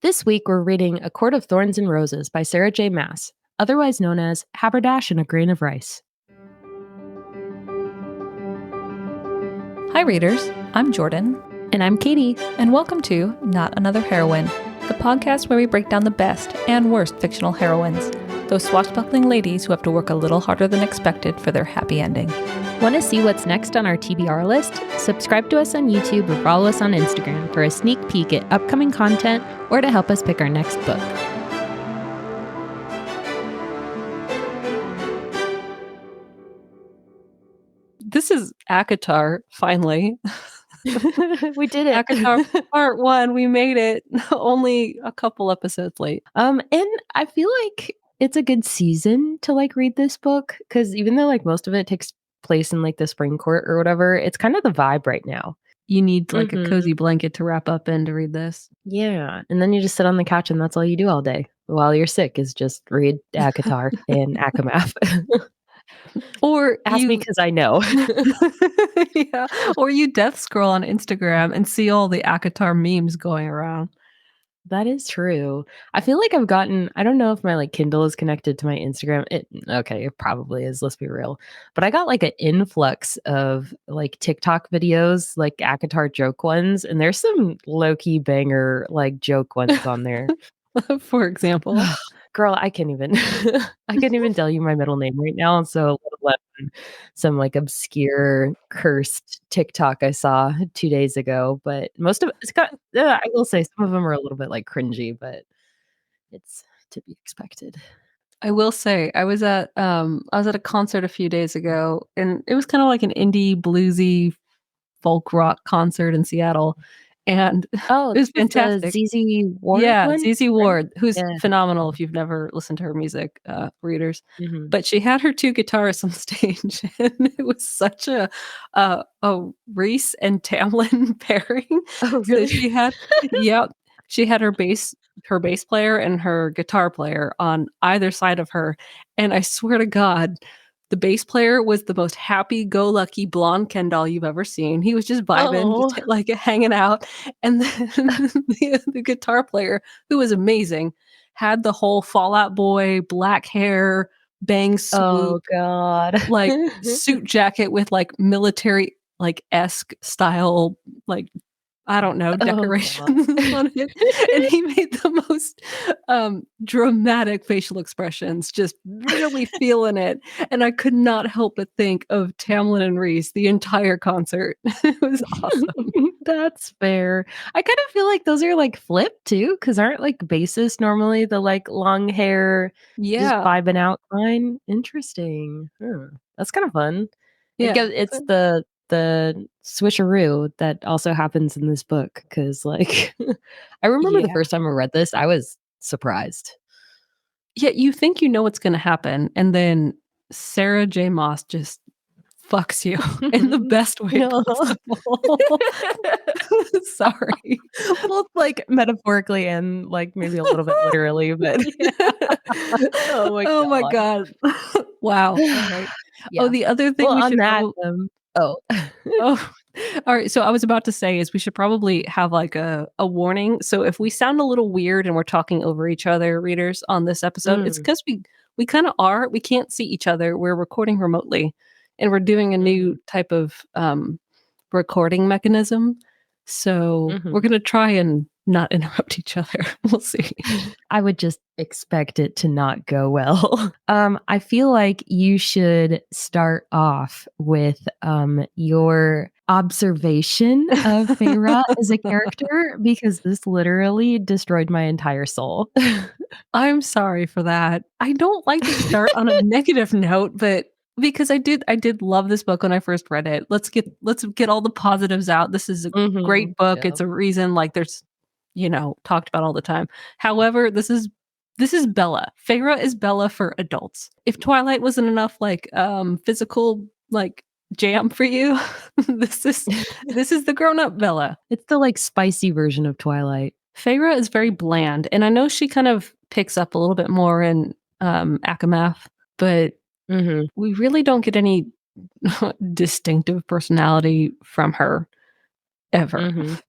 This week, we're reading A Court of Thorns and Roses by Sarah J. Maas, otherwise known as Haberdash and a Grain of Rice. Hi, readers. I'm Jordan. And I'm Katie. And welcome to Not Another Heroine, the podcast where we break down the best and worst fictional heroines, those swashbuckling ladies who have to work a little harder than expected for their happy ending. Want to see what's next on our TBR list? Subscribe to us on YouTube or follow us on Instagram for a sneak peek at upcoming content or to help us pick our next book. This is ACOTAR, finally. We did it. ACOTAR part 1, we made it. Only a couple episodes late. And I feel like it's a good season to read this book, because even though most of it takes place in the spring court or whatever, it's kind of the vibe right now. You need a cozy blanket to wrap up in to read this. Yeah, and then you just sit on the couch and that's all you do all day while you're sick is just read ACOTAR and ACOMAF. Or ask me because I know. Yeah. Or you death scroll on Instagram and see all the ACOTAR memes going around. That is true. I feel like I've gotten, I don't know if my Kindle is connected to my Instagram. It probably is, let's be real. But I got an influx of TikTok videos, ACOTAR joke ones, and there's some low-key banger joke ones on there. For example. Girl, I can't even tell you my middle name right now. So let alone some obscure cursed TikTok I saw 2 days ago. But most of it's got, I will say some of them are a little bit cringy, but it's to be expected. I will say I was at a concert a few days ago, and it was kind of like an indie bluesy folk rock concert in Seattle. And it was fantastic. ZZ Ward. Yeah, ZZ Ward, who's phenomenal if you've never listened to her music, readers. Mm-hmm. But she had her 2 guitarists on stage, and it was such a Reese and Tamlin pairing. Oh, really? So she had her bass player and her guitar player on either side of her, and I swear to God, the bass player was the most happy-go-lucky blonde Ken doll you've ever seen. He was just vibing, just hanging out. And then the guitar player, who was amazing, had the whole Fall Out Boy, black hair, bang swoop. Oh, God. Suit jacket with military esque style, I don't know, decorations on it. And he made the most dramatic facial expressions, just really feeling it. And I could not help but think of Tamlin and Reese the entire concert. It was awesome. That's fair. I kind of feel like those are flipped too, because aren't bassists normally the long hair, just vibing out kind? Interesting. That's kind of fun. Yeah, it's the switcheroo that also happens in this book, because I remember the first time I read this, I was surprised. Yeah, you think you know what's going to happen, and then Sarah J. Maas just fucks you in the best way possible. Sorry. Both metaphorically and maybe a little bit literally, but oh my God. Wow. Right. Yeah. Oh, the other thing all right. So I was about to say is we should probably have a warning. So if we sound a little weird and we're talking over each other, readers, on this episode, it's because we kind of are. We can't see each other. We're recording remotely, and we're doing a new type of recording mechanism. So we're going to try and not interrupt each other. We'll see. I would just expect it to not go well. I feel like you should start off with your observation of Feyre as a character, because this literally destroyed my entire soul. I'm sorry for that. I don't like to start on a negative note, but because I did love this book when I first read it. Let's get all the positives out. This is a great book. Yeah. It's a reason there's talked about all the time. However, this is Bella. Feyre is Bella for adults. If Twilight wasn't enough physical jam for you, this is the grown-up Bella. It's the spicy version of Twilight. Feyre is very bland, and I know she kind of picks up a little bit more in ACOMAF, but we really don't get any distinctive personality from her ever.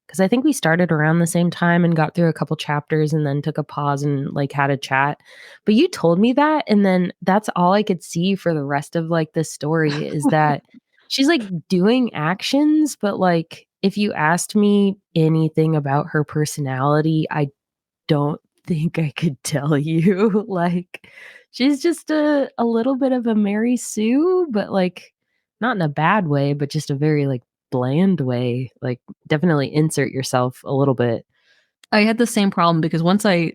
because I think we started around the same time and got through a couple chapters and then took a pause and, like, had a chat. But you told me that, and then that's all I could see for the rest of, like, the story is that she's, like, doing actions, but, like, if you asked me anything about her personality, I don't think I could tell you. Like, she's just a little bit of a Mary Sue, but, like, not in a bad way, but just a very, like, bland way. Like, definitely insert yourself a little bit. I had the same problem because once I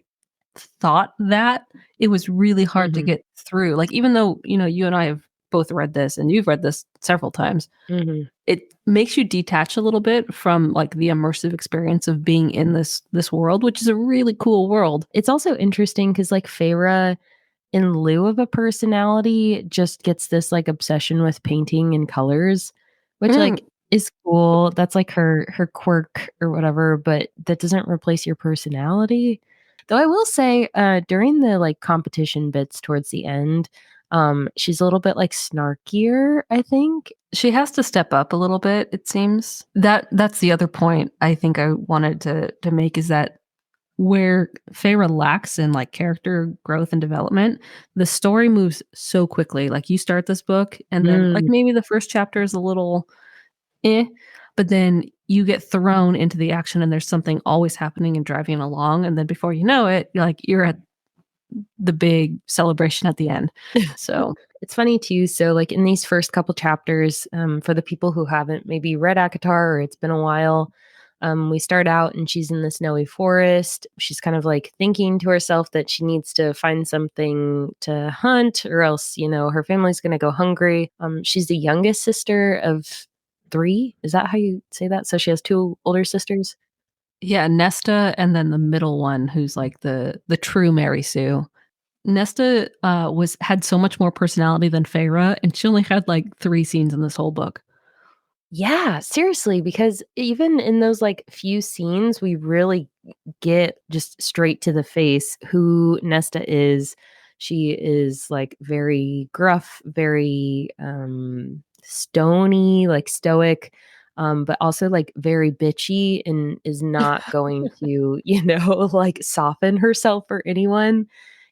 thought that, it was really hard to Mhm, get through. Like, even though, you and I have both read this and you've read this several times, mhm. it makes you detach a little bit from, like, the immersive experience of being in this world, which is a really cool world. It's also interesting because, like, Feyre in lieu of a personality, just gets this, like, obsession with painting and colors, which, Mm, like, is cool. That's, like, her quirk or whatever, but that doesn't replace your personality. Though I will say, during the, like, competition bits towards the end, she's a little bit, like, snarkier, I think. she has to step up a little bit, it seems. That's the other point I think I wanted to make is that where Feyre lacks in, like, character growth and development, the story moves so quickly. Like, you start this book, and then, like, Mm. maybe the first chapter is a little eh, but then you get thrown into the action, and there's something always happening and driving along, and then before you know it, you're at the big celebration at the end. So It's funny too, so, like, in these first couple chapters, for the people who haven't maybe read ACOTAR or it's been a while, we start out and she's in the snowy forest. She's kind of, like, thinking to herself that she needs to find something to hunt or else, her family's gonna go hungry. She's the youngest sister of 3? Is that how you say that? So she has 2 older sisters? yeah, Nesta and then the middle one who's, like, the true Mary Sue. Nesta, was had so much more personality than Feyre, and she only had, like, 3 scenes in this whole book. Yeah, seriously, because even in those, like, few scenes, we really get just straight to the face who Nesta is. She is, like, very gruff, very, stony, like, stoic, but also, like, very bitchy and is not going to, like, soften herself for anyone.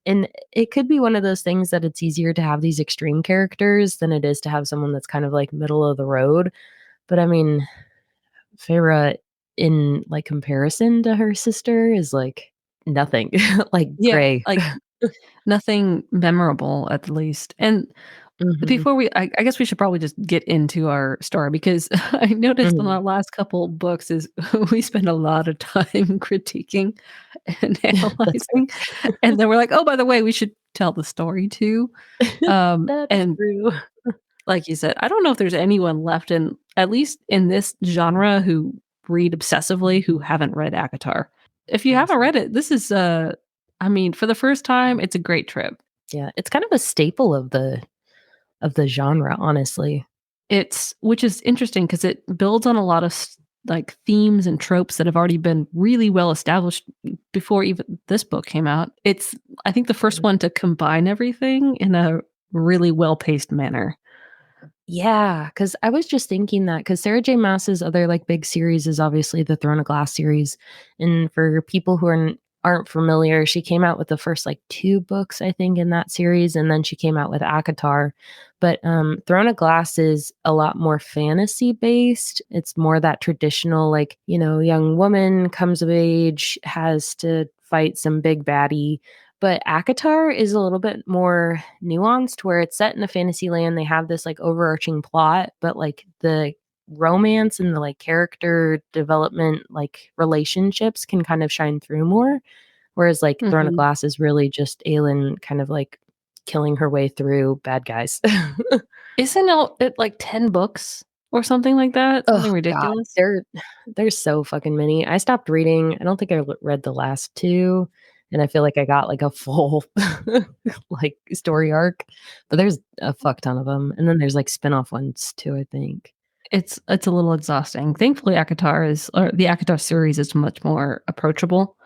And it could be one of those things that it's easier to have these extreme characters than it is to have someone that's kind of, like, middle of the road. But I mean, Feyre in, like, comparison to her sister is, like, nothing, like, Yeah, gray. like, nothing memorable at the least, and Mhm, before I guess we should probably just get into our story because I noticed on mhm. our last couple books is we spend a lot of time critiquing and That's analyzing, and then we're like, "Oh, by the way, we should tell the story too." fair. That's And true. like you said, I don't know if there's anyone left in at least in this genre who read obsessively who haven't read ACOTAR. If you haven't Honestly. read it, this is, I mean, for the first time, it's a great trip. Yeah, it's kind of a staple of the genre, honestly. It's which is interesting because it builds on a lot of like, themes and tropes that have already been really well established before even this book came out. It's, I think, the first one to combine everything in a really well-paced manner. Yeah, because I was just thinking that because Sarah J. Maas's other, like, big series is obviously the Throne of Glass series, and for people who aren't familiar, she came out with the first, like, 2 books, I think, in that series, and then she came out with ACOTAR, but, Throne of Glass is a lot more fantasy-based. It's more that traditional, like, young woman comes of age, has to fight some big baddie, but ACOTAR is a little bit more nuanced where it's set in a fantasy land. They have this, like, overarching plot, but, like, the romance and the, like, character development, like, relationships can kind of shine through more, whereas, like, Throne of Mhm. Glass is really just Aelin kind of, like, killing her way through bad guys. Isn't it like 10 books or something like that? Oh Something god, ridiculous? there's so fucking many. I stopped reading. I don't think I read the last 2, and I feel like I got, like, a full, like, story arc, but there's a fuck ton of them, and then there's, like, spin-off ones too, I think. It's a little exhausting. Thankfully, ACOTAR is or the ACOTAR series is much more approachable.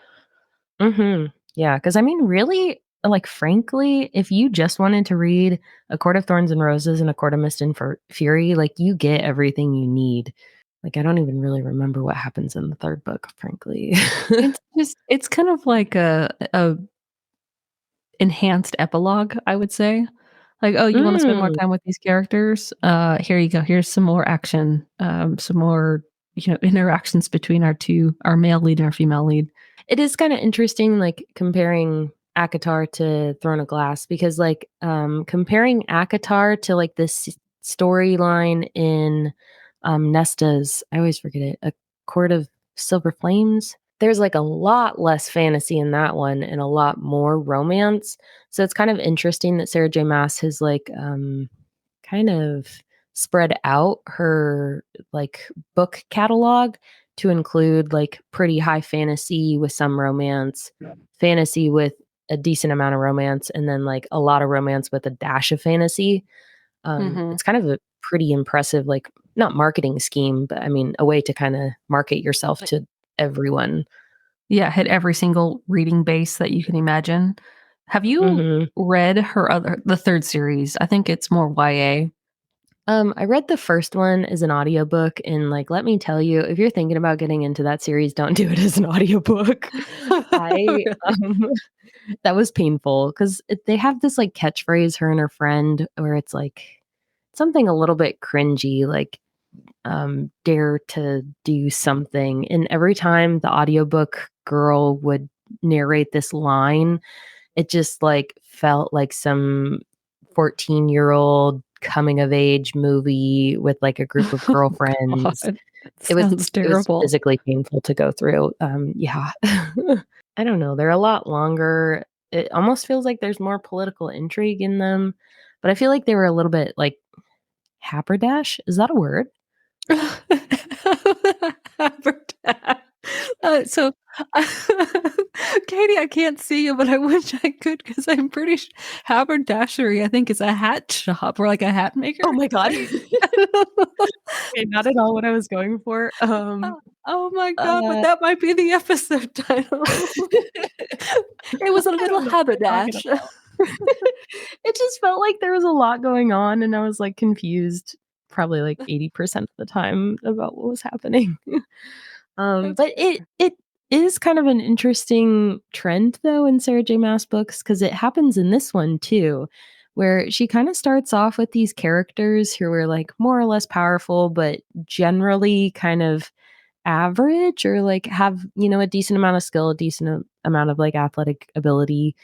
Mhm. Yeah, because I mean, really, like, frankly, if you just wanted to read A Court of Thorns and Roses and A Court of Mist and Fury, like, you get everything you need. Like, I don't even really remember what happens in the 3rd book, frankly. It's kind of like a enhanced epilogue, I would say. Like, "Oh, you wanna spend more Mm. time with these characters? Here you go. Here's some more action, some more, interactions between our male lead and our female lead." It is kinda interesting, like, comparing ACOTAR to Throne of Glass because, like, comparing ACOTAR to, like, this storyline in, Nesta's I always forget it, A Court of Silver Flames? There's, like, a lot less fantasy in that one and a lot more romance, so it's kind of interesting that Sarah J. Maas has, like, kind of spread out her, like, book catalog to include, like, pretty high fantasy with some romance, fantasy with a decent amount of romance, and then, like, a lot of romance with a dash of fantasy. Mhm. It's kind of a pretty impressive, like, not marketing scheme, but I mean, a way to kinda market yourself Like to everyone. yeah, hit every single reading base that you can imagine. Have you Mhm. read the 3rd series? I think it's more YA. I read the first one as an audiobook, and, like, let me tell you, if you're thinking about getting into that series, don't do it as an audiobook. I, Really? that was painful 'cause they have this, like, catchphrase, her and her friend, where it's, like, something a little bit cringy, like, "Dare to do something," and every time the audiobook girl would narrate this line, it just, like, felt like some 14-year-old coming of age movie with, like, a group of Oh girlfriends. god. It sounds It was terrible. physically painful to go through, yeah. I don't know, they're a lot longer. It almost feels like there's more political intrigue in them, but I feel like they were a little bit, like, haberdash? Is that a word? Haberdash. So, Katie, I can't see you, but I wish I could because 'cause I'm pretty haberdashery, I think, is a hat shop or like a hat Oh maker, my god. right? Okay, not at all what I was going for. Oh my god, but Uh that might be the episode title. It was a I little don't know what you're talking haberdash. about. It just felt like there was a lot going on, and I was, like, confused probably, like, 80% of the time about what was happening. That's But fair. it is kind of an interesting trend, though, in Sarah J. Maas books because it happens in this one too, where she kinda starts off with these characters who are, like, more or less powerful, but generally kind of average or, like, have, a decent amount of skill, a decent amount of, like, athletic ability.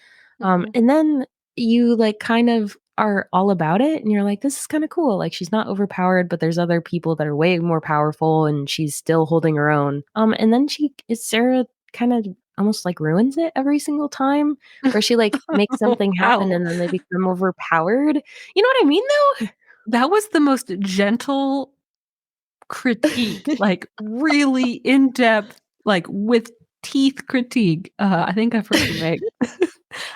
Mhm. And then you, like, kind of are all about it, and you're like, "This is kinda cool." Like, she's not overpowered, but there's other people that are way more powerful, and she's still holding her own. And then Sarah kinda almost, like, ruins it every single time, where she, like, makes something happen, Wow. and then they become overpowered. You know what I mean, though? That was the most gentle critique, like, really in-depth, like, with teeth critique, I think I've heard you make.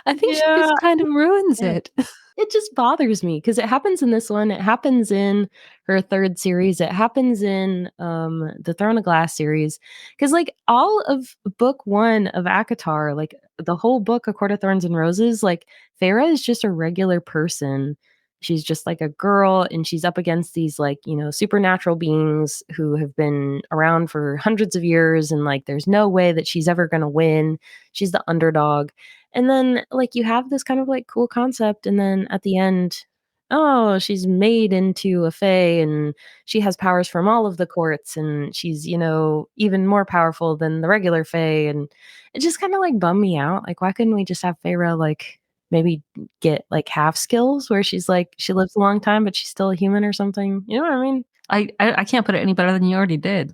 I think she Yeah. just kind of ruins it. It just bothers me because it happens in this one, it happens in her 3rd series, it happens in, the Throne of Glass series. Because like, all of book 1 of ACOTAR, like, the whole book, A Court of Thorns and Roses, like, Feyre is just a regular person. She's just, like, a girl, and she's up against these, like, supernatural beings who have been around for hundreds of years, and, like, there's no way that she's ever gonna win. She's the underdog. And then, like, you have this kind of, like, cool concept, and then at the end, oh, she's made into a fae, and she has powers from all of the courts, and she's, even more powerful than the regular fae, and it just kinda, like, bummed me out. Like, why couldn't we just have Feyre, like, maybe get, like, half skills where she's, like, she lives a long time, but she's still a human or something? You know what I mean? I can't put it any better than you already did,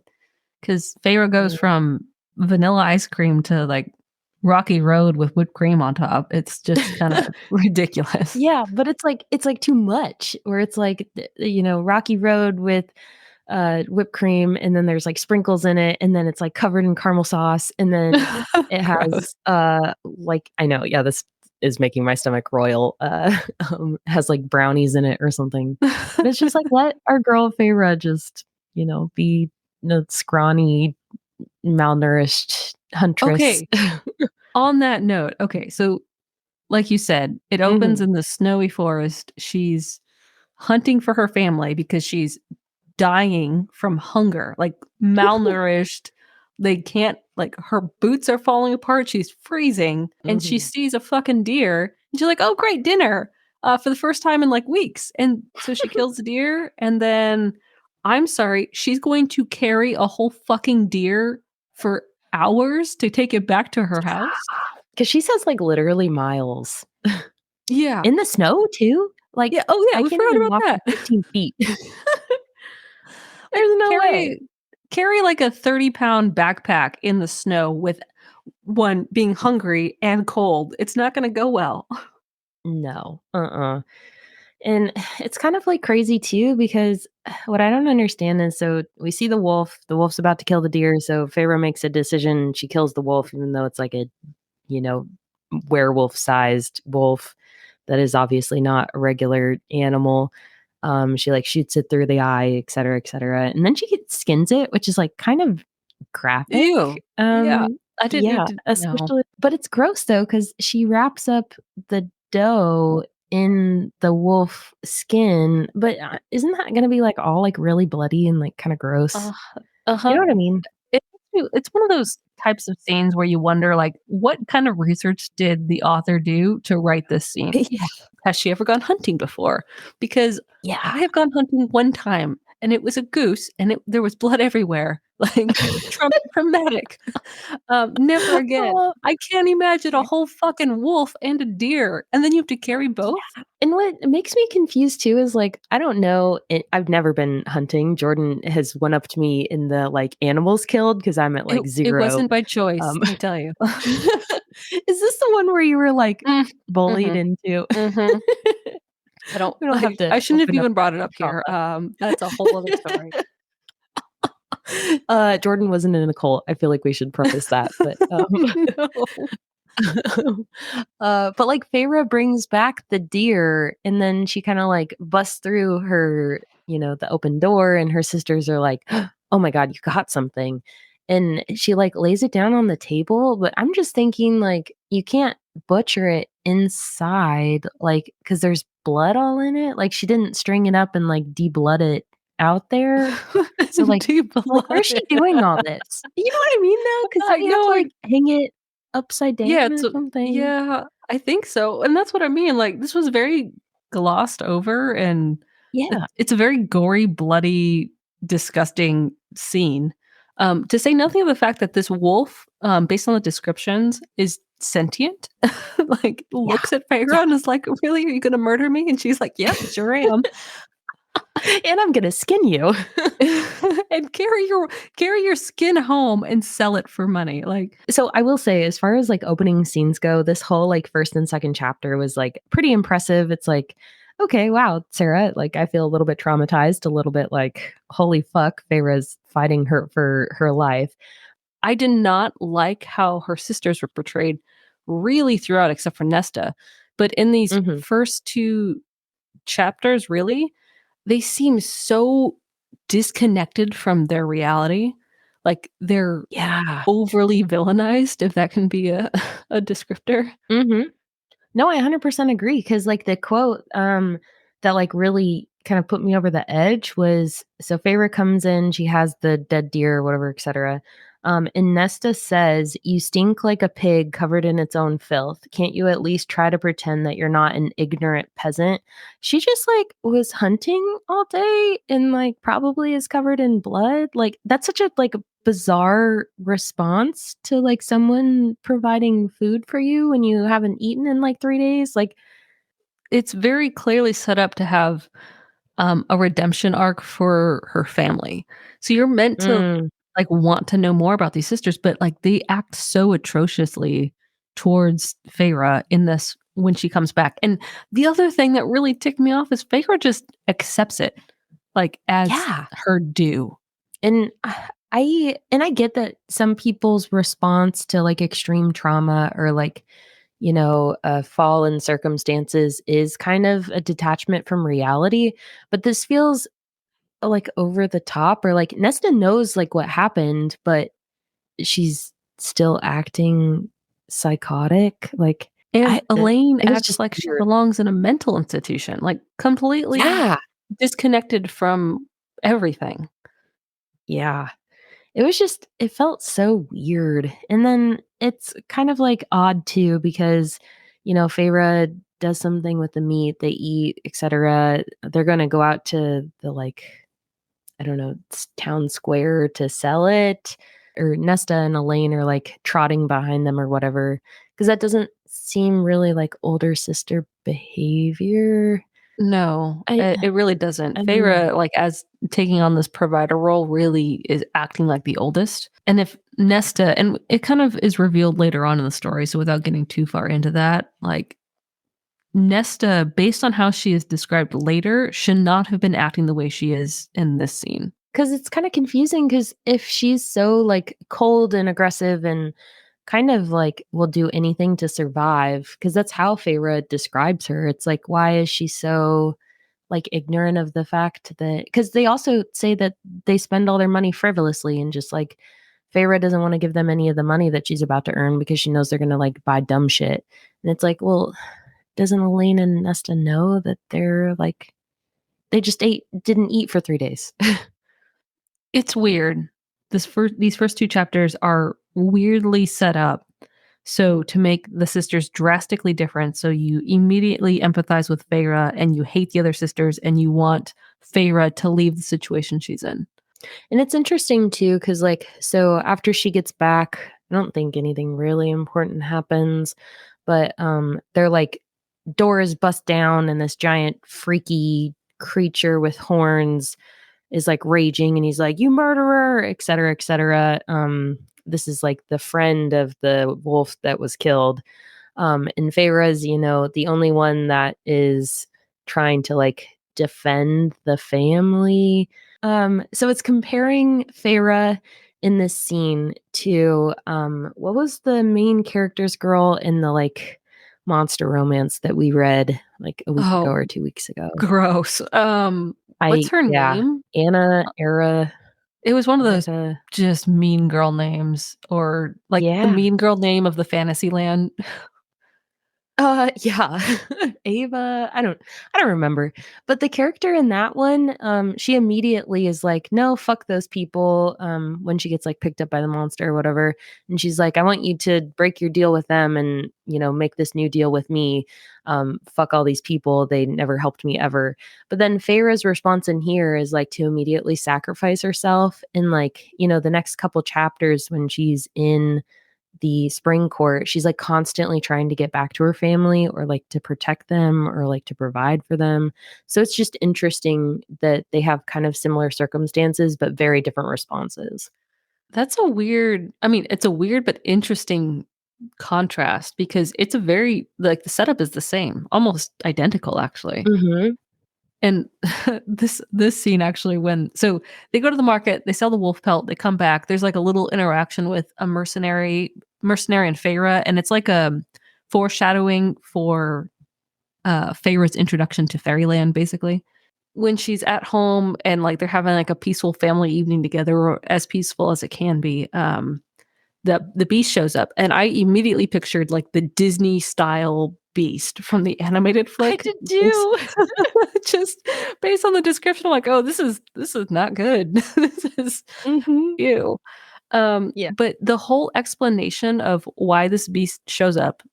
because Feyre goes from vanilla ice cream to, like, rocky road with whipped cream on top. It's just kinda ridiculous. Yeah, but it's like too much, where it's like, Rocky Road with, whipped cream, and then there's, like, sprinkles in it, and then it's, like, covered in caramel sauce, and then it Gross. has, like I know, yeah, this is making my stomach royal, has, like, brownies in it or something. But it's just like, let our girl Feyre just, be the scrawny, malnourished huntress. Okay, on that note, okay, so like you said, it opens Mhm. in the snowy forest. She's hunting for her family because she's dying from hunger, like malnourished. They can't, like, her boots are falling apart. She's freezing, and she Mhm. sees a fucking deer, and she's like, "Oh, great, dinner." For the first time in like weeks. And so she kills the deer, and then I'm sorry, she's going to carry a whole fucking deer for hours to take it back to her house. 'Cause she says, like, literally miles. Yeah. In the snow too? Like, Yeah, oh, yeah, I we can't forgot even about walk for that. 15 feet. Like, There's no way. carry, like, a 30-pound backpack in the snow with, 1, being hungry and cold. It's not gonna go well. No, and it's kind of, like, crazy too because what I don't understand is so we see the wolf's about to kill the deer, so Feyre makes a decision, she kills the wolf even though it's like a, you know, werewolf-sized wolf that is obviously not a regular animal. She, like, shoots it through the eye, et cetera, and then she skins it, which is, like, kind of Ew. graphic. Yeah. I didn't need Yeah, to know. especially but it's gross though because she wraps up the dough in the wolf skin, but, isn't that gonna be, like, all, like, really bloody and, like, kinda gross? Uh, You uh-huh. know what I mean? It's one of those types of scenes where you wonder, like, what kind of research did the author do to write this scene? Yeah, Has she ever gone hunting before? Because yeah. I have gone hunting one time, and it was a goose, and there was blood everywhere, like, traumatic. Never again. Oh, I can't imagine a whole fucking wolf and a deer, and then you have to carry both? yeah, and what makes me confused too is, like, I don't know, I've never been hunting. Jordan has one-upped me in the, like, animals killed because 'cause I'm at, like, It 0. wasn't by choice, Um, let me tell you. is this the one where you were, like, Mm, bullied mhm, into mhm. we don't have to I shouldn't have open up even that brought it up here, trauma. that's a whole other story. Jordan wasn't in a cult. I feel like we should preface that, but, No. but, like, Feyre brings back the deer, and then she kinda, like, busts through her the open door, and her sisters are like, "Oh my god, you got something." And she, like, lays it down on the table, but I'm just thinking, like, you can't butcher it inside, like, because there's blood all in it, like, she didn't string it up and, like, de-blood it out there. So, where's she Deep-blooded. doing all this? You know what I mean, though? Because I don't you have know, to, like, hang it upside yeah, down or something? yeah, I think so, and that's what I mean, like, this was very glossed over, and Yeah. it's a very gory, bloody, disgusting scene. To say nothing of the fact that this wolf, based on the descriptions, is sentient, like, Yeah. looks at Feyre Yeah. and is like, "Really? Are you gonna murder me?" And she's like, "Yep, sure am." And I'm gonna skin you. And carry your skin home and sell it for money, like, So, I will say, as far as, like, opening scenes go, this whole, like, 1st and 2nd chapter was, like, pretty impressive. It's like, "Okay, wow, Sarah," like, I feel a little bit traumatized, a little bit like, "Holy fuck, Feyre's fighting her for her life." I did not like how her sisters were portrayed really throughout, except for Nesta, but in these Mhm. first 2 chapters, really, they seem so disconnected from their reality, like, they're Yeah. overly villainized, if that can be a a descriptor. Mhm. No, I 100% agree because, like, the quote, that, like, really kind of put me over the edge was so Feyre comes in, she has the dead deer, whatever, etcetera, and Nesta says, "You stink like a pig covered in its own filth. Can't you at least try to pretend that you're not an ignorant peasant?" She just, like, was hunting all day and, like, probably is covered in blood. Like, that's such a, like, bizarre response to, like, someone providing food for you when you haven't eaten in, like, 3 days, like It's very clearly set up to have, a redemption arc for her family. So you're meant to, Mm, like, want to know more about these sisters, but, like, they act so atrociously towards Feyre in this when she comes back. And the other thing that really ticked me off is Feyre just accepts it, like, as yeah, her due. and I get that some people's response to, like, extreme trauma or, like, a fall in circumstances is kind of a detachment from reality, but this feels, like, over the top or, like, Nesta knows, like, what happened, but she's still acting psychotic, like, And I Elaine it was acts just like she weird. belongs in a mental institution, like, completely Yeah. disconnected from everything. Yeah. It felt so weird. And then it's kind of, like, odd too because, Feyre does something with the meat, they eat, etcetera. They're gonna go out to the, like, I don't know, town square to sell it, or Nesta and Elaine are, like, trotting behind them or whatever. Because that doesn't seem really like older sister behavior. No, I it really doesn't. I don't know. Feyre, like, as taking on this provider role, really is acting like the oldest. And if Nesta, and it kind of is revealed later on in the story, so without getting too far into that, like, Nesta, based on how she is described later, should not have been acting the way she is in this scene. 'Cause it's kinda confusing. Because if she's so, like, cold and aggressive and kind of, like, will do anything to survive, because that's how Feyre describes her, it's like, why is she so, like, ignorant of the fact that? Because they also say that they spend all their money frivolously and just, like, Feyre doesn't wanna give them any of the money that she's about to earn because she knows they're gonna, like, buy dumb shit, and it's like, well, doesn't Elaine and Nesta know that they're, like, they just didn't eat for 3 days? It's weird. These first 2 chapters are weirdly set up so to make the sisters drastically different, so you immediately empathize with Feyre and you hate the other sisters and you want Feyre to leave the situation she's in. And it's interesting too, because like, so after she gets back, I don't think anything really important happens, but they're like, doors bust down and this giant freaky creature with horns is like raging and he's like, "You murderer," et cetera, et cetera. This is like the friend of the wolf that was killed. And Feyre's, the only one that is trying to like defend the family. So it's comparing Feyre in this scene to what was the main character's girl in the like monster romance that we read like a week ago Oh, or 2 weeks ago? gross. What's her Yeah, name? Anna, Era, It was one of those Erica. just mean girl names or like the Yeah. mean girl name of the fantasy land. Yeah. Ava, I don't remember. But the character in that one, she immediately is like, "No, fuck those people," when she gets, like, picked up by the monster or whatever, and she's like, "I want you to break your deal with them and, make this new deal with me. Fuck all these people, they never helped me ever." But then Feyre's response in here is, like, to immediately sacrifice herself in, like, the next couple chapters when she's in the spring court, she's, like, constantly trying to get back to her family or, like, to protect them or, like, to provide for them. So it's just interesting that they have kind of similar circumstances, but very different responses. That's a weird, I mean, it's a weird but interesting contrast because it's a very like the setup is the same, almost identical actually. Mhm. And this scene actually when so they go to the market, they sell the wolf pelt, they come back. There's like a little interaction with a mercenary and Feyre, and it's like a foreshadowing for Feyre's introduction to fairyland, basically. When she's at home and like they're having like a peaceful family evening together, or as peaceful as it can be, the beast shows up, and I immediately pictured like the Disney style beast from the animated I flick. did Just, too. just based on the description, I'm like, oh, this is not good. This is Mhm. ew. Yeah. But the whole explanation of why this beast shows up,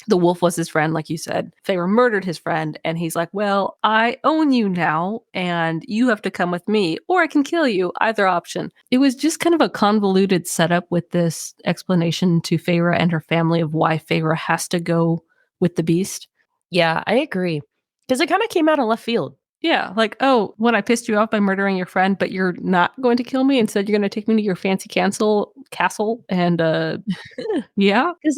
the wolf was his friend, like you said. Feyre murdered his friend, and he's like, "Well, I own you now, and you have to come with me, or I can kill you. Either option." It was just kind of a convoluted setup with this explanation to Feyre and her family of why Feyre has to go with the beast. Yeah, I agree. Because it kinda came out of left field. Yeah, like, "Oh, when I pissed you off by murdering your friend, but you're not going to kill me. Instead, you're going to take me to your fancy cancel castle and yeah." 'Cause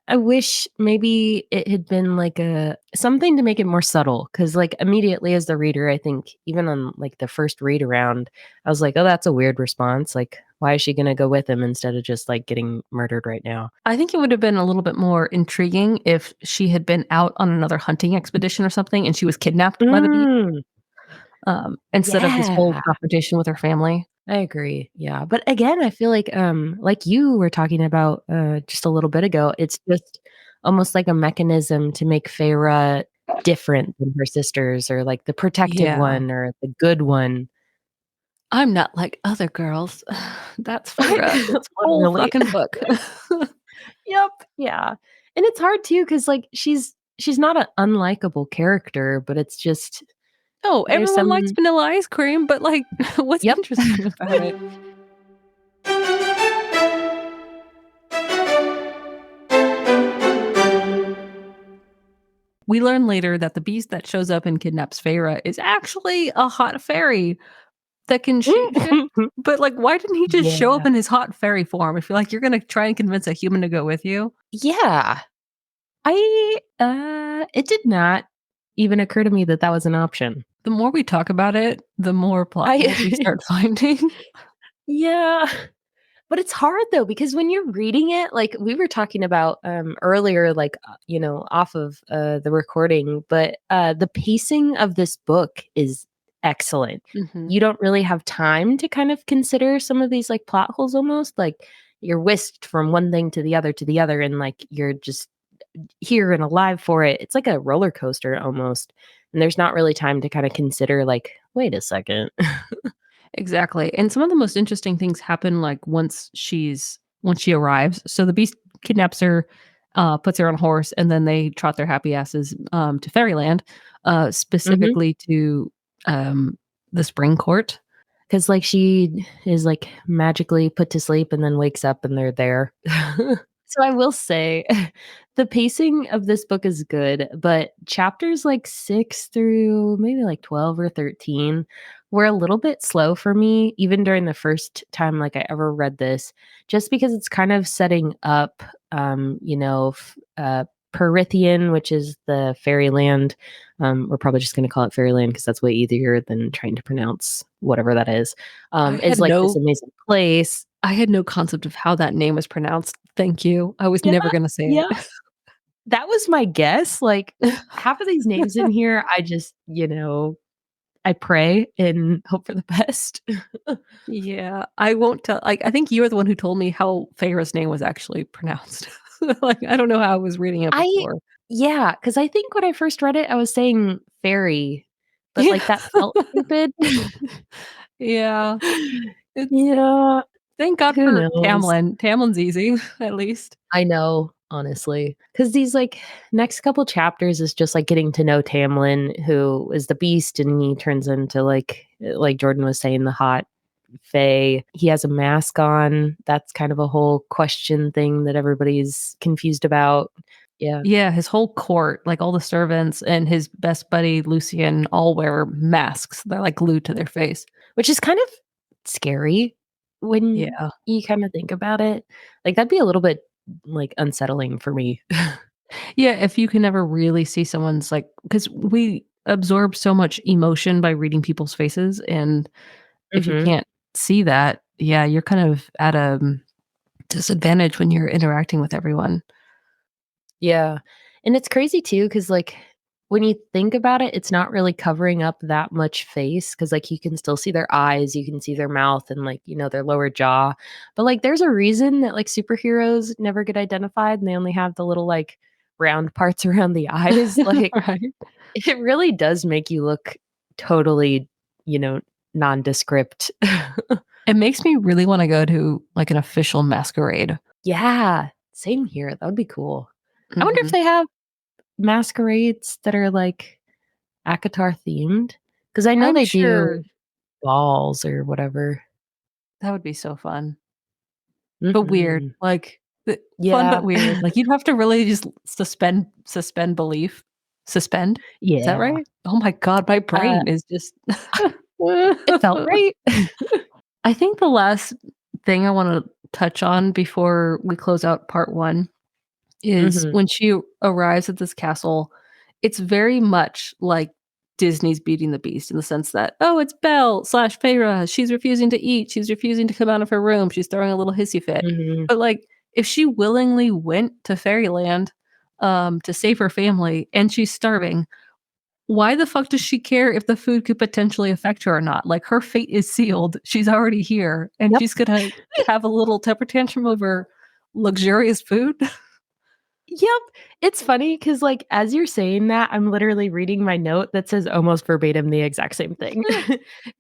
I wish maybe it had been like a something to make it more subtle. Cause like, immediately as the reader, I think even on, like, the first read around, I was like, "Oh, that's a weird response, like, why is she gonna go with him instead of just, like, getting murdered right now?" I think it would have been a little bit more intriguing if she had been out on another hunting expedition or something and she was kidnapped by the beast, Mm, instead of this whole yeah, confrontation with her family. I agree, yeah, but again, I feel like you were talking about, just a little bit ago, it's just almost like a mechanism to make Feyre different than her sisters or, like, the protective Yeah. one or the good one. I'm not like other girls. That's Feyre. This whole Literally. fucking book. Yep, yeah. And it's hard too because like, she's not an unlikable character, but it's just Oh, there's everyone likes some. vanilla ice cream, but, like, what's Yep. interesting about it? We learn later that the beast that shows up and kidnaps Feyre is actually a hot fairy that can shapeshift, but, like, why didn't he just show up Yeah. in his hot fairy form? I feel like you're gonna try and convince a human to go with you. Yeah. It did not even occur to me that that was an option. The more we talk about it, the more plot holes we I start finding. Yeah. But it's hard though because when you're reading it, like we were talking about earlier, like off of the recording, but the pacing of this book is excellent. Mhm. You don't really have time to kind of consider some of these like plot holes almost. Like you're whisked from one thing to the other, and like you're just here and alive for it. It's like a roller coaster almost. And there's not really time to kind of consider like, wait a second. Exactly, and some of the most interesting things happen, like, once she arrives. So the beast kidnaps her, puts her on a horse, and then they trot their happy asses, to Fairyland, Mhm. specifically to, the Spring Court. Because, like, she is, like, magically put to sleep and then wakes up and they're there. So I will say the pacing of this book is good, but chapters, like, 6 through maybe, like, 12 or 13 were a little bit slow for me even during the first time, like, I ever read this, just because it's kind of setting up, Perithian, which is the fairyland. We're probably just gonna call it fairyland because that's way easier than trying to pronounce whatever that I is had like this no amazing place. I had no concept of how that name was pronounced. Thank you. I was Yeah, never gonna say yeah. it. That was my guess, like, half of these names in here, I just, I pray and hope for the best. Yeah, I won't tell like, I think you're the one who told me how Feyre's name was actually pronounced. Like, I don't know how I was reading it I before. Yeah, because I think when I first read it, I was saying fairy, but, Yeah. like, that felt stupid. Yeah, it's Yeah, thank God who for knows? Tamlin. Tamlin's easy, at least. I know, honestly, because these, like, next couple chapters is just, like, getting to know Tamlin, who is the beast, and he turns into, like Jordan was saying, the hot fae. He has a mask on. That's kind of a whole question thing that everybody's confused about. Yeah. Yeah, his whole court, like, all the servants and his best buddy, Lucien, all wear masks. They're, like, glued to their face. Which is kind of scary when Yeah. you kinda think about it. Like, that'd be a little bit, like, unsettling for me. Yeah, if you can never really see someone's, like, because we absorb so much emotion by reading people's faces, and if you Mhm. can't see that, yeah, you're kind of at a disadvantage when you're interacting with everyone. Yeah. And it's crazy too, because like, when you think about it, it's not really covering up that much face, because like, you can still see their eyes, you can see their mouth and, like, their lower jaw. But, like, there's a reason that, like, superheroes never get identified and they only have the little, like, round parts around the eyes. Like, Right? it really does make you look totally, you know, nondescript. It makes me really wanna go to, like, an official masquerade. Yeah, same here. That would be cool. I wonder if Mhm. they have masquerades that are, like, ACOTAR themed, because I know I'm they do sure balls or whatever. that would be so fun, but weird, Mhm. like, fun but Yeah. weird. Like, you'd have to really just suspend belief. Suspend? Is that Yeah. right? Oh my god, my Uh, brain is just it felt right. I think the last thing I wanna touch on before we close out part 1 is Mhm. when she arrives at this castle, it's very much like Disney's Beauty and the Beast in the sense that, "Oh, it's Belle/Feyre. She's refusing to eat. She's refusing to come out of her room. She's throwing a little hissy fit." Mhm. But, like, if she willingly went to Fairyland, to save her family and she's starving, why the fuck does she care if the food could potentially affect her or not? Like, her fate is sealed. She's already here, and Yep. she's gonna have a little temper tantrum over luxurious food? Yep. It's funny because, like, as you're saying that, I'm literally reading my note that says almost verbatim the exact same thing.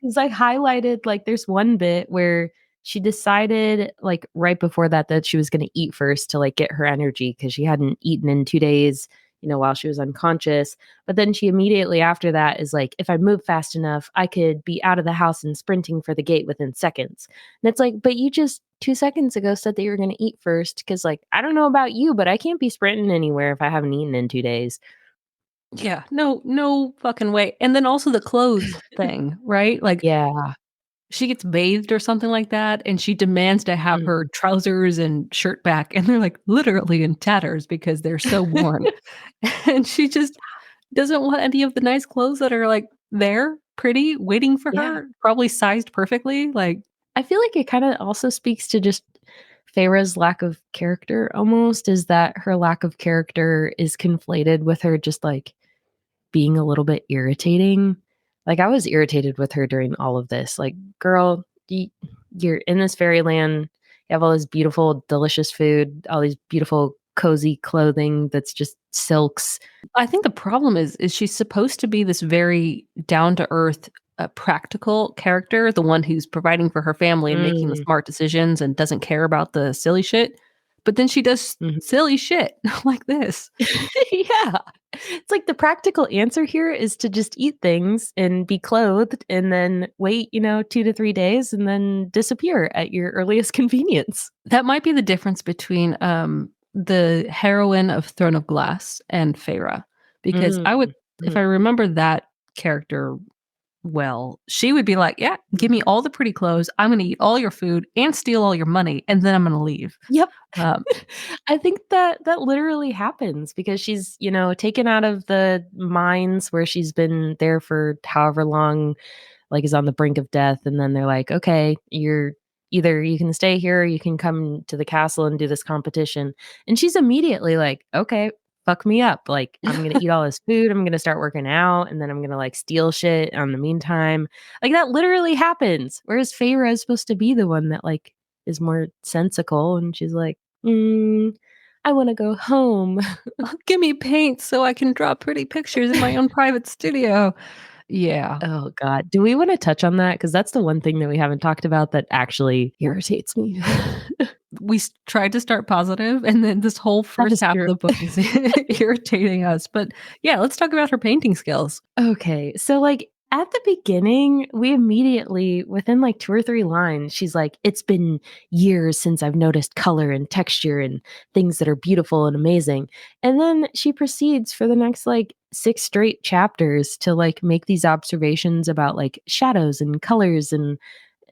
Because I highlighted, like, there's one bit where she decided, like, right before that, that she was gonna eat first to, like, get her energy because she hadn't eaten in 2 days, while she was unconscious. But then she immediately after that is like, "If I move fast enough, I could be out of the house and sprinting for the gate within seconds." And it's like, "But you just 2 seconds ago said that you were gonna eat first, because like, I don't know about you, but I can't be sprinting anywhere if I haven't eaten in 2 days." Yeah, no fucking way. And then also the clothes thing, right? Like, Yeah. she gets bathed or something like that, and she demands to have her Mhm. trousers and shirt back, and they're, like, literally in tatters because they're so worn. And she just doesn't want any of the nice clothes that are, like, there, pretty, waiting for Yeah. her, probably sized perfectly, like. I feel like it kinda also speaks to just Feyre's lack of character almost, is that her lack of character is conflated with her just, like, being a little bit irritating. Like, I was irritated with her during all of this. Like, "Girl, you're in this fairyland, you have all this beautiful, delicious food, all these beautiful, cozy clothing that's just silks." I think the problem is she's supposed to be this very down to earth, practical character, the one who's providing for her family and making the Mm, smart decisions and doesn't care about the silly shit. But then she does mhm. silly shit like this. Yeah. It's like the practical answer here is to just eat things and be clothed and then wait, 2 to 3 days and then disappear at your earliest convenience. That might be the difference between the heroine of Throne of Glass and Feyre, because Mm, I would, if mhm. I remember that character well, she would be like, "Yeah, give me all the pretty clothes. I'm gonna eat all your food and steal all your money, and then I'm gonna leave." Yep. Um, I think that that literally happens because she's, taken out of the mines where she's been there for however long, like, is on the brink of death, and then they're like, "Okay, you're either you can stay here or you can come to the castle and do this competition." And she's immediately like, "Okay, fuck me up. Like, I'm gonna eat all this food, I'm gonna start working out, and then I'm gonna, like, steal shit in the meantime." Like, that literally happens, whereas Feyre is supposed to be the one that, like, is more sensical, and she's like, I wanna go home." "Give me paint so I can draw pretty pictures in my own private studio." Yeah. Oh god. Do we wanna touch on that? Because that's the one thing that we haven't talked about that actually irritates me. Tried to start positive, and then this whole That first is half of true. the book is irritating us, but, yeah, let's talk about her painting skills. Okay, so, like, at the beginning, we immediately within, like, 2 or 3 lines, she's like, "It's been years since I've noticed color and texture and things that are beautiful and amazing." And then she proceeds for the next, like, 6 straight chapters to, like, make these observations about, like, shadows and colors and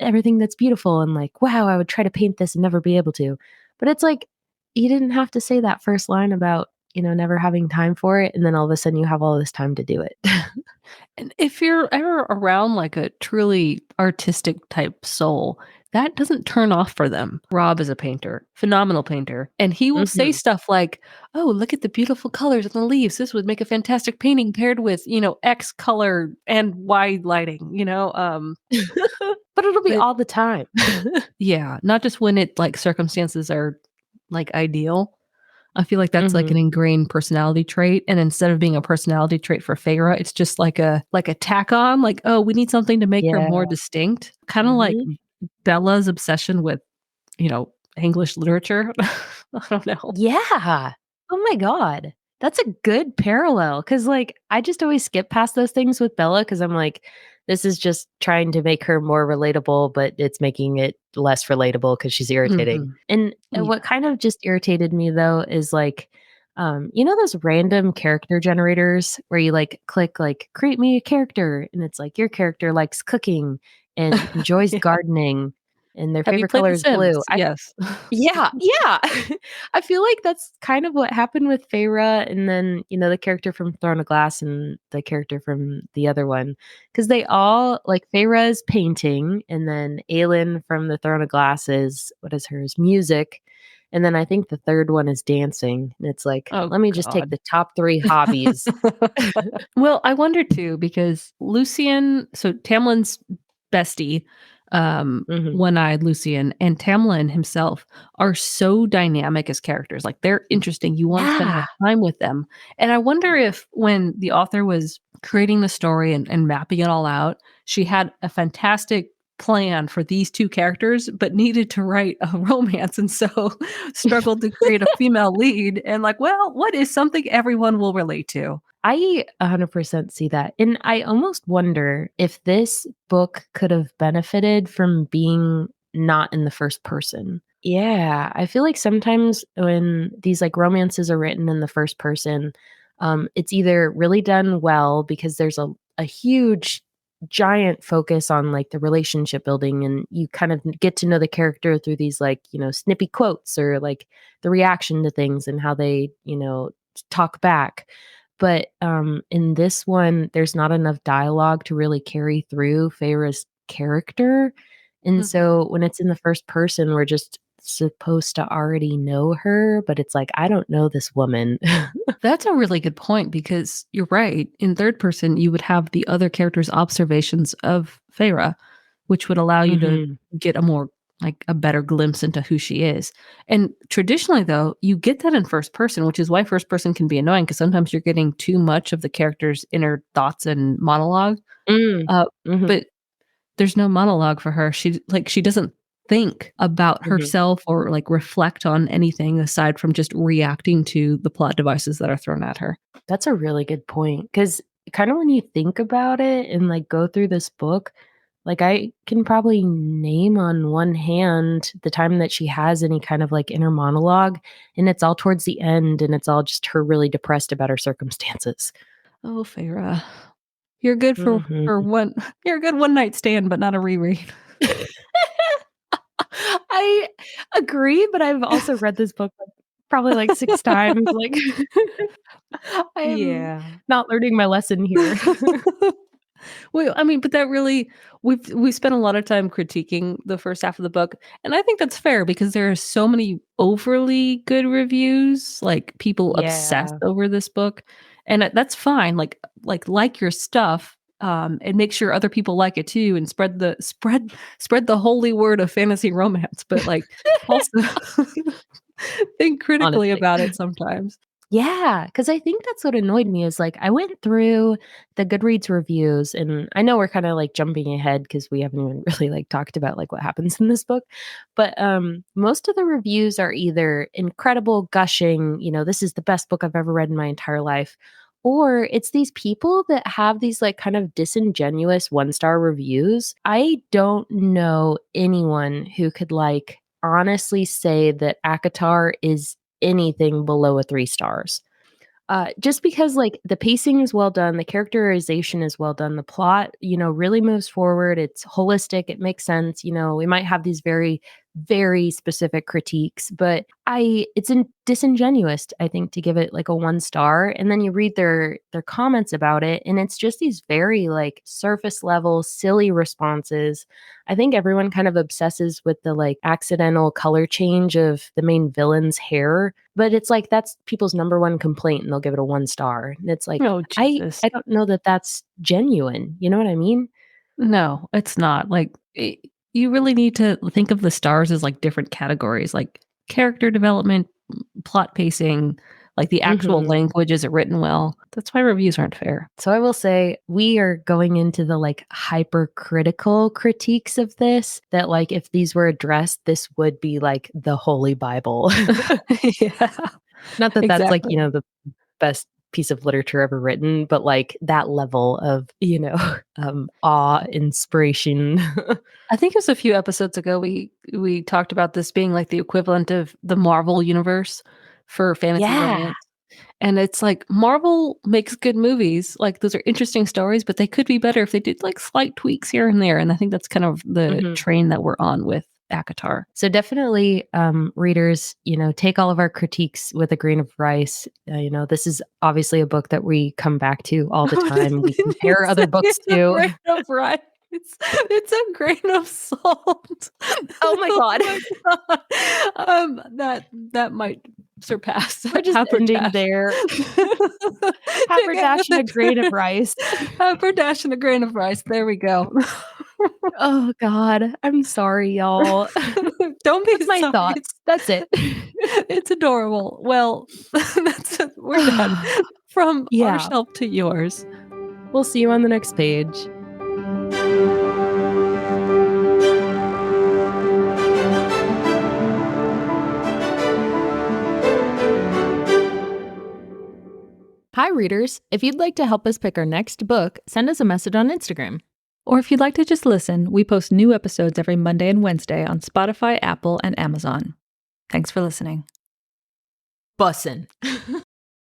everything that's beautiful and, like, "Wow, I would try to paint this and never be able to." But it's like, you didn't have to say that first line about, never having time for it, and then all of a sudden you have all this time to do it. And if you're ever around, like, a truly artistic type soul, that doesn't turn off for them. Rob is a painter, phenomenal painter, and he will say Mhm. stuff like, "Oh, look at the beautiful colors on the leaves. This would make a fantastic painting paired with, X color and Y lighting," But it'll be but all the time. yeah, not just when like, circumstances are, like, ideal. I feel like that's, like, Mhm. an ingrained personality trait, and instead of being a personality trait for Feyre, it's just like a tack on, like, "Oh, we need something to make her Yeah. more distinct." Kinda like Mhm. Bella's obsession with, you know, English literature. I don't know. Yeah. Oh my god. That's a good parallel because, like, I just always skip past those things with Bella because 'cause I'm like, this is just trying to make her more relatable, but it's making it less relatable because she's irritating. Mhm. And Yeah. what kind of just irritated me, though, is, like, those random character generators where you, like, click, like, "Create me a character," and it's like, your character likes cooking and enjoys Yeah. gardening, and their Have you favorite played color The is blue. Sims? Yes. Yeah, yeah. I feel like that's kind of what happened with Feyre and then, the character from Throne of Glass and the character from the other one, because they all like, Feyre is painting, and then Aelin from the Throne of Glass is what is hers? Music, and then I think the 3rd one is dancing, and it's like, Oh let me just take god. the top 3 hobbies. Well, I wonder too because Lucian, so Tamlin's bestie, Mhm. One-Eyed Lucian and Tamlin himself are so dynamic as characters. Like, they're interesting. You wanna spend Yeah. more time with them. And I wonder if when the author was creating the story and mapping it all out, she had a fantastic plan for these 2 characters, but needed to write a romance, and so struggled to create a female lead and like, well, what is something everyone will relate to? I 100% see that. And I almost wonder if this book could have benefited from being not in the first person. Yeah, I feel like sometimes when these like romances are written in the first person, it's either really done well because there's a huge giant focus on like the relationship building and you kind of get to know the character through these like, snippy quotes or like the reaction to things and how they, talk back. But, in this one, there's not enough dialogue to really carry through Feyre's character, and Mhm. so when it's in the first person, we're just supposed to already know her, but it's like, I don't know this woman. That's a really good point because you're right. In third person, you would have the other character's observations of Feyre, which would allow you to Mhm, get a more like a better glimpse into who she is. And traditionally though, you get that in first person, which is why first person can be annoying because sometimes you're getting too much of the character's inner thoughts and monologue. mm, Uh, mhm, but there's no monologue for her. She doesn't think about mhm. herself or like reflect on anything aside from just reacting to the plot devices that are thrown at her. That's a really good point because kinda when you think about it and, like, go through this book, like, I can probably name on one hand the time that she has any kind of, like, inner monologue, and it's all towards the end, and it's all just her really depressed about her circumstances. Oh, Feyre, you're good Mhm. for one. You're a good one night stand, but not a reread. I agree, but I've also read this book, like, probably, like, 6 times, like, I am Yeah. not learning my lesson here. Well, I mean, but that really we've spent a lot of time critiquing the first half of the book, and I think that's fair because there are so many overly good reviews, like people obsessed Yeah. over this book, and that's fine. Like your stuff, and make sure other people like it too, and spread the holy word of fantasy romance. But like also think critically Honestly. about it sometimes. Yeah, because I think that's what annoyed me is, like, I went through the Goodreads reviews, and I know we're kinda, like, jumping ahead because we haven't even really, like, talked about, like, what happens in this book, but, most of the reviews are either incredible, gushing, "This is the best book I've ever read in my entire life," or it's these people that have these, like, kind of disingenuous one-star reviews. I don't know anyone who could, like, honestly say that ACOTAR is anything below a 3 stars. Just because, like, the pacing is well done, the characterization is well done, the plot, really moves forward, it's holistic, it makes sense, we might have these very, very specific critiques, but it's disingenuous, I think, to give it, like, a 1 star, and then you read their comments about it, and it's just these very, like, surface level, silly responses. I think everyone kind of obsesses with the, like, accidental color change of the main villain's hair, but it's like that's people's number 1 complaint, and they'll give it a 1 star, and it's like, Oh, I Jesus. I don't know that that's genuine, you know what I mean? No, it's not. You really need to think of the stars as like different categories, like character development, plot pacing, like the actual Mhm. language. Is it written well? That's why reviews aren't fair. So I will say we are going into the, like, hypercritical critiques of this that, like, if these were addressed, this would be, like, the holy Bible. Yeah, Not that that's, like, exactly. the best piece of literature ever written, but, like, that level of, awe, inspiration. I think it was a few episodes ago we talked about this being like the equivalent of the Marvel universe for fantasy Yeah. romance. And it's like Marvel makes good movies. Like those are interesting stories, but they could be better if they did like slight tweaks here and there. And I think that's kind of the Mhm. train that we're on with ACOTAR. So definitely, readers, take all of our critiques with a grain of rice. This is obviously a book that we come back to all the time. We You compare other said books it's a to. grain of rice. It's a grain of salt. Oh my Oh god. my god. That might surpass We're just ending Haberdash. there. Together Haberdash and a grain of rice. Haberdash and a grain of rice. There we go. Oh god, I'm sorry, y'all. Don't be That's my sorry. thoughts. That's it. It's adorable. Well, that's it. We're done. From our Yeah. shelf to yours. We'll see you on the next page. Hi, readers. If you'd like to help us pick our next book, send us a message on Instagram. Or if you'd like to just listen, we post new episodes every Monday and Wednesday on Spotify, Apple, and Amazon. Thanks for listening. Bussin'.